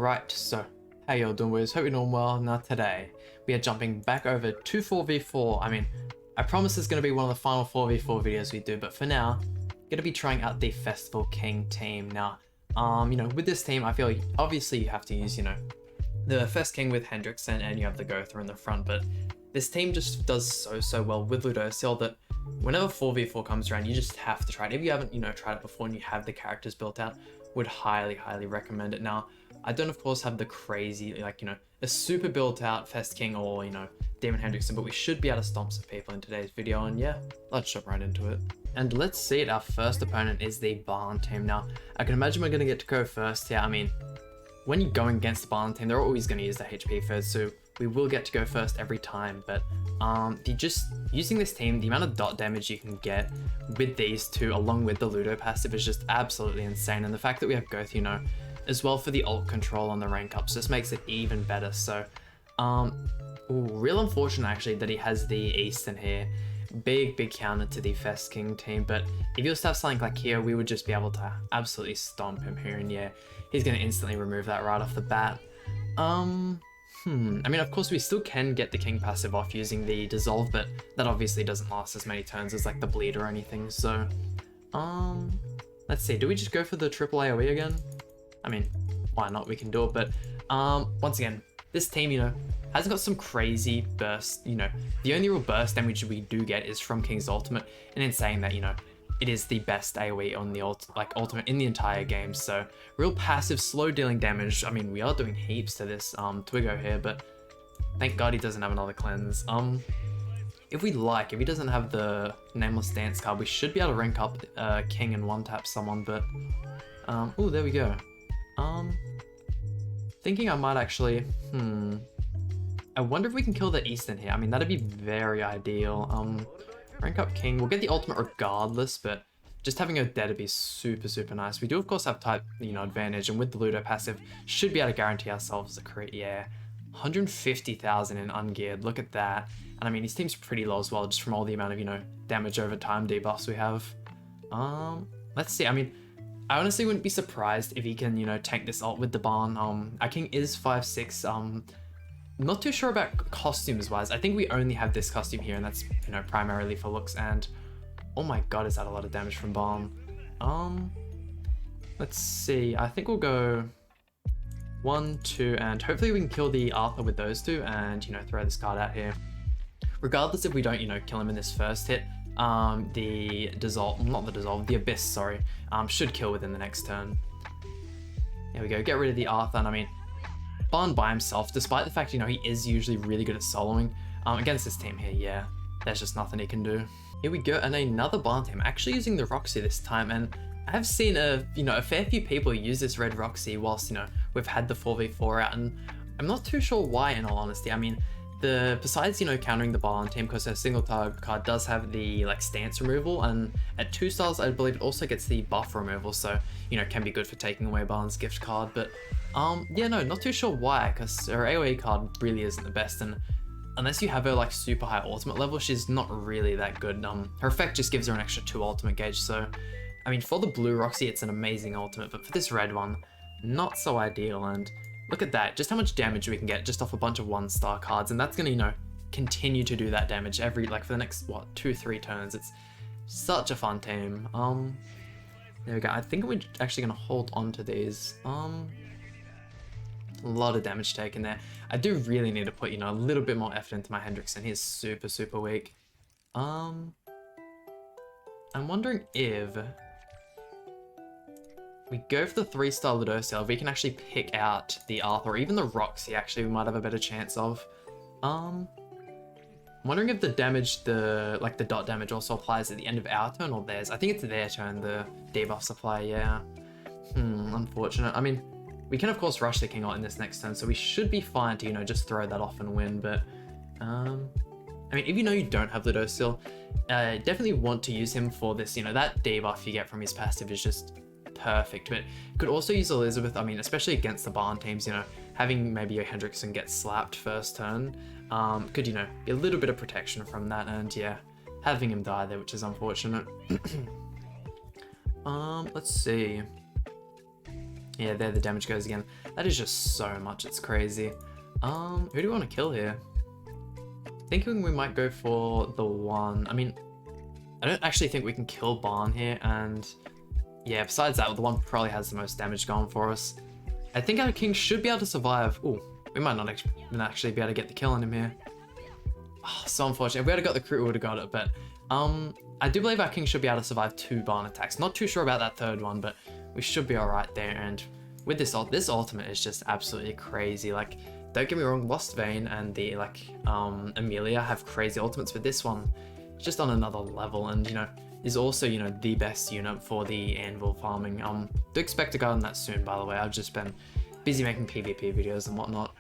Alright, so how y'all doing, boys? Hope you're doing well. Now today, we are jumping back over to 4v4. I mean, I promise it's going to be one of the final 4v4 videos we do, but for now, going to be trying out the Festival King team. Now, with this team, I feel like obviously you have to use, the first King with Hendrickson and you have the Gowther in the front, but this team just does so well with Ludociel that whenever 4v4 comes around, you just have to try it. If you haven't, tried it before and you have the characters built out, would highly recommend it. Now, I don't of course have the crazy, a super built out Fest King or, Damon Hendrickson, but we should be able to stomp some people in today's video, and yeah, let's jump right into it. And let's see it, our first opponent is the Barn team. Now, I can imagine we're going to get to go first here. I mean, when you're going against the Barn team, they're always going to use the HP first, so we will get to go first every time, but just using this team, the amount of dot damage you can get with these two along with the Ludo passive is just absolutely insane, and the fact that we have Gowther, as well for the ult control on the rank ups just makes it even better. So real unfortunate actually that he has the Eastern here. Big counter to the Fest King team, but if he was to have something like here, we would just be able to absolutely stomp him here, and yeah, he's going to instantly remove that right off the bat. I mean, of course we still can get the King passive off using the Dissolve, but that obviously doesn't last as many turns as like the Bleed or anything, so let's see, do we just go for the triple AoE again? I mean, why not? We can do it, but once again, this team, hasn't got some crazy burst, the only real burst damage we do get is from King's ultimate, and in saying that, it is the best AoE on the ultimate in the entire game, so real passive, slow dealing damage. I mean, we are doing heaps to this Twiggo here, but thank God he doesn't have another cleanse. If he doesn't have the Nameless Dance card, we should be able to rank up King and one-tap someone, but oh, there we go. Thinking I might actually, I wonder if we can kill the Eastern here. I mean, that'd be very ideal. Rank up King, we'll get the ultimate regardless, but just having her dead would be super nice. We do of course have type, advantage, and with the Ludo passive, should be able to guarantee ourselves a crit, yeah. 150,000 in ungeared, look at that. And I mean, his team's pretty low as well, just from all the amount of, damage over time debuffs we have. Let's see, I mean, I honestly wouldn't be surprised if he can, tank this ult with the Barn. Our King is 5'6", not too sure about costumes wise. I think we only have this costume here, and that's, primarily for looks, and oh my god, is that a lot of damage from Barn. Let's see, I think we'll go 1, 2, and hopefully we can kill the Arthur with those two and, throw this card out here. Regardless if we don't, kill him in this first hit, the Abyss, sorry, should kill within the next turn. There we go, get rid of the Arthur, and I mean, Barn by himself, despite the fact, he is usually really good at soloing, against this team here, yeah, there's just nothing he can do. Here we go, and another Barn team, actually using the Roxy this time, and I have seen a fair few people use this red Roxy whilst, we've had the 4v4 out, and I'm not too sure why, in all honesty. I mean, besides, countering the Barn team, because her single target card does have the, stance removal, and at 2 stars, I believe it also gets the buff removal, so, can be good for taking away Barn's gift card, but, yeah, no, not too sure why, because her AoE card really isn't the best, and unless you have her, super high ultimate level, she's not really that good. Her effect just gives her an extra 2 ultimate gauge, so, I mean, for the blue Roxy, it's an amazing ultimate, but for this red one, not so ideal, and look at that, just how much damage we can get just off a bunch of 1-star cards, and that's gonna, continue to do that damage every, for the next, 2-3 turns. It's such a fun team. There we go. I think we're actually gonna hold on to these. A lot of damage taken there. I do really need to put, a little bit more effort into my Hendrickson. He's super weak. I'm wondering if we go for the 3-star Ludociel, we can actually pick out the Arthur, or even the Roxy, actually, we might have a better chance of. I'm wondering if the damage, the dot damage also applies at the end of our turn or theirs. I think it's their turn, the debuff supply, yeah. Unfortunate. I mean, we can of course rush the King ult in this next turn, so we should be fine to, just throw that off and win, but, I mean, if you don't have Ludociel, definitely want to use him for this, that debuff you get from his passive is just perfect, but could also use Elizabeth, I mean, especially against the Barn teams, having maybe your Hendrickson get slapped first turn, could, be a little bit of protection from that, and yeah, having him die there, which is unfortunate. Let's see. Yeah, there the damage goes again. That is just so much, it's crazy. Who do you want to kill here? Thinking we might go for the one. I mean, I don't actually think we can kill Barn here, and yeah, besides that, the one probably has the most damage going for us. I think our king should be able to survive. Oh, we might not actually be able to get the kill on him here. Oh, so unfortunate. If we had got the crit, we would have got it, but I do believe our king should be able to survive 2 Barn attacks. Not too sure about that third one, but we should be alright there. And with this ultimate is just absolutely crazy. Like, don't get me wrong, Lost Vein and the Amelia have crazy ultimates, but this one is just on another level, and you know, is also, you know, the best unit for the anvil farming. Do expect to go on that soon, by the way. I've just been busy making PvP videos and whatnot.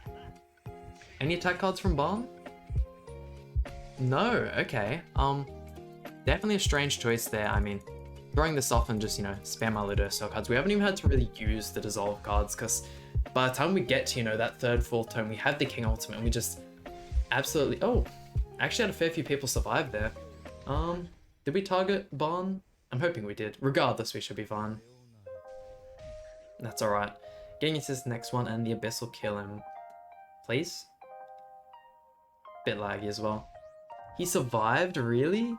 Any attack cards from Barn? No, okay. Definitely a strange choice there. I mean, throwing this off and just, you know, spam our Ludurcell cards. We haven't even had to really use the dissolve cards, because by the time we get to, you know, that 3rd, 4th turn, we have the king ultimate and we just absolutely... Oh, actually had a fair few people survive there. Did we target Barn? I'm hoping we did. Regardless, we should be fine. That's alright. Getting into this next one, and the Abyss will kill him. Please? Bit laggy as well. He survived? Really?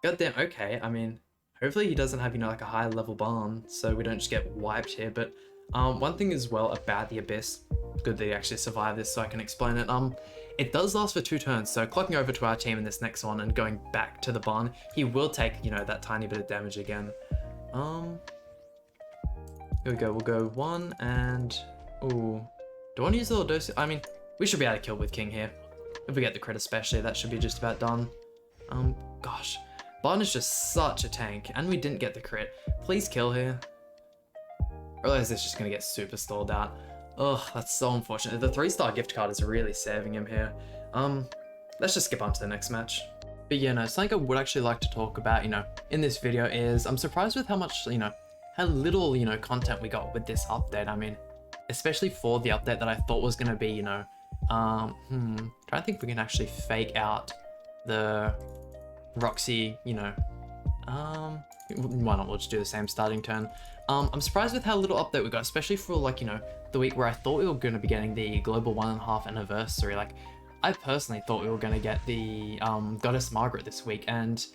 Goddamn, okay. I mean, hopefully he doesn't have, you know, like a high level Barn, so we don't just get wiped here. But one thing as well about the Abyss, good that he actually survived this so I can explain it. It does last for 2 turns, so clocking over to our team in this next one and going back to the Barn, he will take, you know, that tiny bit of damage again. Here we go, we'll go 1 and... Ooh. Do I want to use the little dose? I mean, we should be able to kill with King here. If we get the crit especially, that should be just about done. Gosh. Barn is just such a tank, and we didn't get the crit. Please kill here. Otherwise it's just gonna get super stalled out. Ugh, that's so unfortunate. The 3-star gift card is really saving him here. Let's just skip on to the next match. But yeah, no, something I would actually like to talk about, you know, in this video is I'm surprised with how much, you know, how little, you know, content we got with this update. I mean, especially for the update that I thought was gonna be, you know, trying to think if we can actually fake out the Roxy, you know, why not, we'll just do the same starting turn. I'm surprised with how little update we got, especially for, like, you know, the week where I thought we were going to be getting the global 1.5 anniversary. Like, I personally thought we were going to get the Goddess Margaret this week, and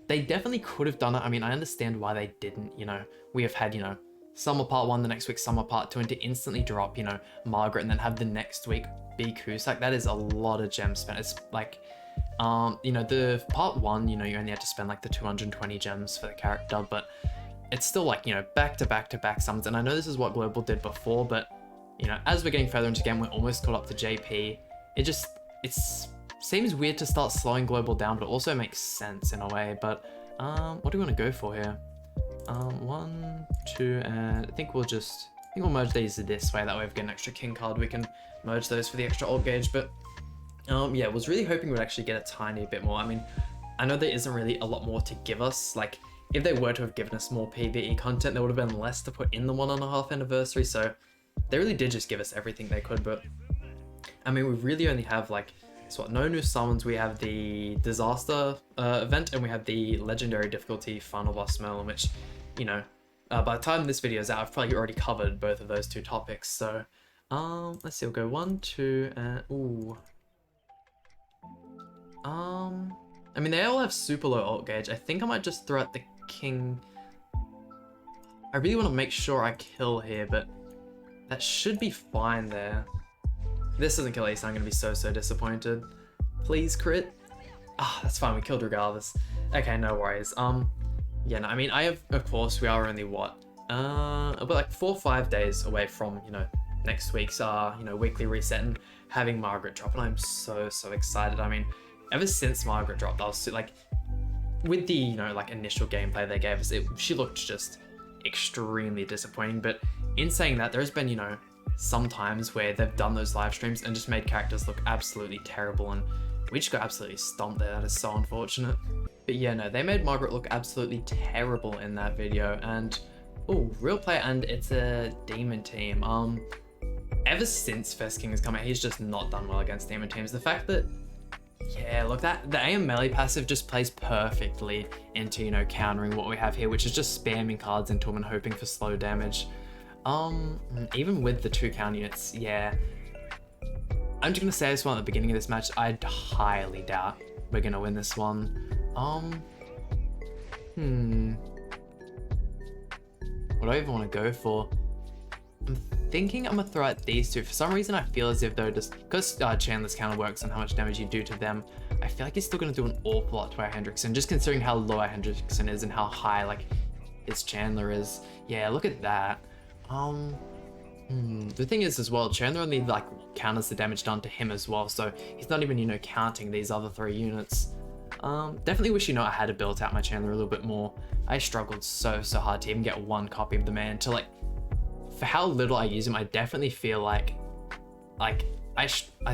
they definitely could have done it. I mean, I understand why they didn't, you know. We have had, you know, Summer Part 1, the next week Summer Part 2, and to instantly drop, you know, Margaret and then have the next week be Cusack, that is a lot of gems spent. It's like, you know, the Part 1, you know, you only had to spend like the 220 gems for the character, but it's still like, you know, back to back to back summons. And I know this is what Global did before, but, you know, as we're getting further into the game, we're almost caught up to JP. It seems weird to start slowing Global down, but it also makes sense in a way. But what do we want to go for here? 1, 2, and I think we'll merge these this way. That way, if we get an extra king card, we can merge those for the extra alt gauge. But yeah, was really hoping we'd actually get a tiny bit more. I mean, I know there isn't really a lot more to give us. Like, if they were to have given us more PvE content, there would have been less to put in the 1.5 anniversary. So they really did just give us everything they could. But I mean, we really only have like, so what, no new summons. We have the disaster event, and we have the legendary difficulty final boss Merlin, which, you know, by the time this video is out, I've probably already covered both of those 2 topics. So let's see, we'll go 1, 2, and ooh. I mean, they all have super low alt gauge. I think I might just throw out the king. I really want to make sure I kill here, but that should be fine there. If this doesn't kill Ace, I'm going to be so disappointed. Please crit. Ah, that's fine. We killed regardless. Okay, no worries. Yeah, no, I mean, of course, we are only what? About like 4 or 5 days away from, you know, next week's, you know, weekly reset and having Margaret drop, and I'm so excited. I mean, ever since Margaret dropped, I was like, with the, you know, like initial gameplay they gave us, she looked just extremely disappointing. But in saying that, there's been, you know, some times where they've done those live streams and just made characters look absolutely terrible, and we just got absolutely stomped there. That is so unfortunate. But yeah, no, they made Margaret look absolutely terrible in that video. And oh, real player, and it's a demon team. Ever since Fest King has come out, he's just not done well against demon teams. The fact that, yeah, look, the AM melee passive just plays perfectly into, you know, countering what we have here, which is just spamming cards into him and hoping for slow damage. Even with the 2 counter units, yeah. I'm just gonna say this one at the beginning of this match, I highly doubt we're gonna win this one. What do I even want to go for? I'm thinking I'm gonna throw out these two. For some reason, I feel as if though, just because Chandler's counter works on how much damage you do to them, I feel like he's still gonna do an awful lot to our Hendrickson, just considering how low our Hendrickson is and how high like his Chandler is. Yeah, look at that. The thing is as well, Chandler only like counters the damage done to him as well, so he's not even, you know, counting these other 3 units. Definitely wish, you know, I had built out my Chandler a little bit more. I struggled so hard to even get 1 copy of the man. To like, for how little I use him, I definitely feel like I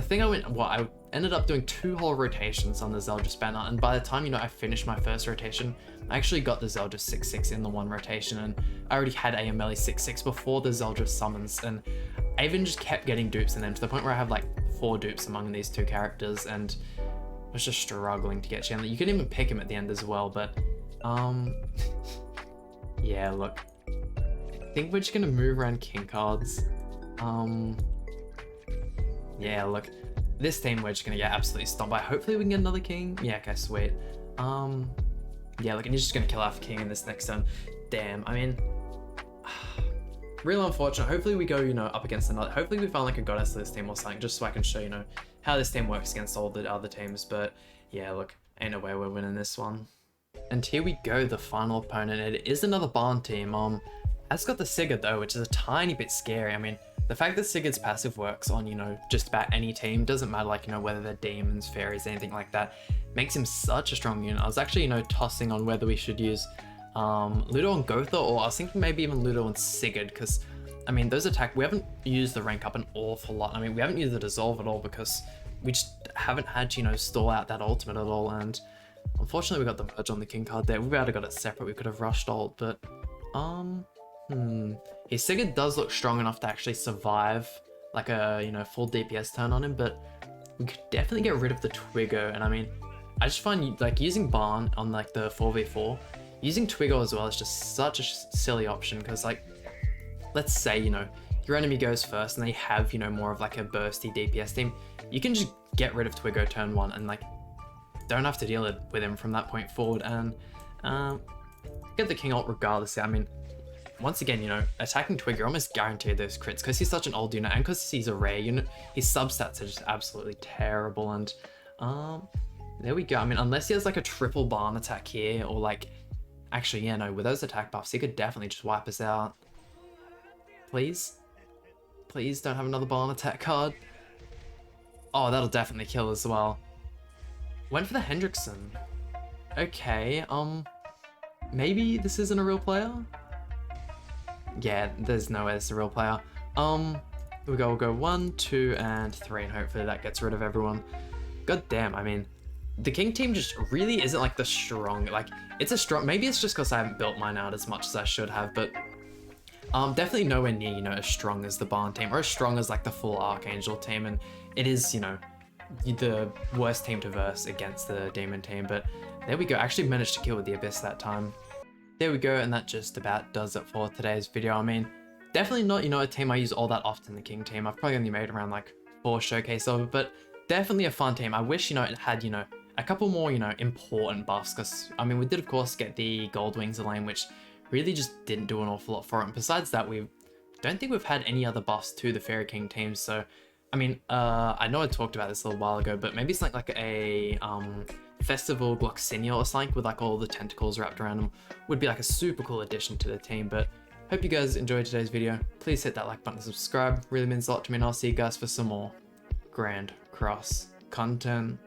think I ended up doing 2 whole rotations on the Zeldris banner, and by the time, you know, I finished my first rotation, I actually got the Zeldris 6/6 in the 1 rotation, and I already had AML 6/6 before the Zeldris summons, and I even just kept getting dupes in them to the point where I have like 4 dupes among these 2 characters, and I was just struggling to get Chandler. You can even pick him at the end as well, but yeah, look, I think we're just gonna move around king cards. Yeah, look, this team we're just gonna get absolutely stomped by. Hopefully we can get another king. Yeah, okay, sweet. Yeah, look, and he's just gonna kill our king in this next turn. Damn, I mean, real unfortunate. Hopefully we go, you know, up against another. Hopefully we find like a goddess to this team or something, just so I can show, you know, how this team works against all the other teams. But yeah, look, ain't no way we're winning this one. And here we go, the final opponent. It is another barn team. Has got the Sigurd though, which is a tiny bit scary. I mean, the fact that Sigurd's passive works on, you know, just about any team, doesn't matter, like, you know, whether they're demons, fairies, anything like that, makes him such a strong unit. I was actually, you know, tossing on whether we should use Ludo and Gotha, or I was thinking maybe even Ludo and Sigurd, because, I mean, those we haven't used the rank up an awful lot. I mean, we haven't used the dissolve at all because we just haven't had to, you know, stall out that ultimate at all, and unfortunately we got the merge on the king card there. We would have got it separate, we could have rushed ult, but, his Sigurd does look strong enough to actually survive like a, you know, full DPS turn on him, but we could definitely get rid of the Twiggo. And I mean, I just find like using Barn on like the 4v4, using Twiggo as well is just such a silly option, because like, let's say, you know, your enemy goes first and they have, you know, more of like a bursty DPS team, you can just get rid of Twiggo turn 1 and like don't have to deal with him from that point forward, and get the king ult regardless. I mean, once again, you know, attacking Twigger almost guaranteed those crits because he's such an old unit, and because he's a rare unit, his substats are just absolutely terrible. And there we go. I mean, unless he has like a triple barn attack here, or like, actually, yeah, no, with those attack buffs, he could definitely just wipe us out. Please don't have another barn attack card. Oh, that'll definitely kill as well. Went for the Hendrickson. Okay, maybe this isn't a real player. Yeah, there's no way it's a real player. We'll go 1, 2, and 3, and hopefully that gets rid of everyone. God damn, I mean, the king team just really isn't like the strong, like, it's a strong, maybe it's just because I haven't built mine out as much as I should have, but definitely nowhere near, you know, as strong as the barn team, or as strong as like the full Archangel team, and it is, you know, the worst team to verse against the demon team. But there we go, I actually managed to kill with the Abyss that time. There we go, and that just about does it for today's video. I mean, definitely not, you know, a team I use all that often, the king team. I've probably only made around like 4 showcase of it, but definitely a fun team. I wish, you know, it had, you know, a couple more, you know, important buffs, because, I mean, we did, of course, get the Gold Wings Elaine, which really just didn't do an awful lot for it. And besides that, we don't think we've had any other buffs to the Fairy King team, so, I mean, I know I talked about this a little while ago, but maybe it's like a, Festival Gloxinia or something with like all the tentacles wrapped around them would be like a super cool addition to the team. But hope you guys enjoyed today's video. Please hit that like button and subscribe, really means a lot to me, and I'll see you guys for some more Grand Cross content.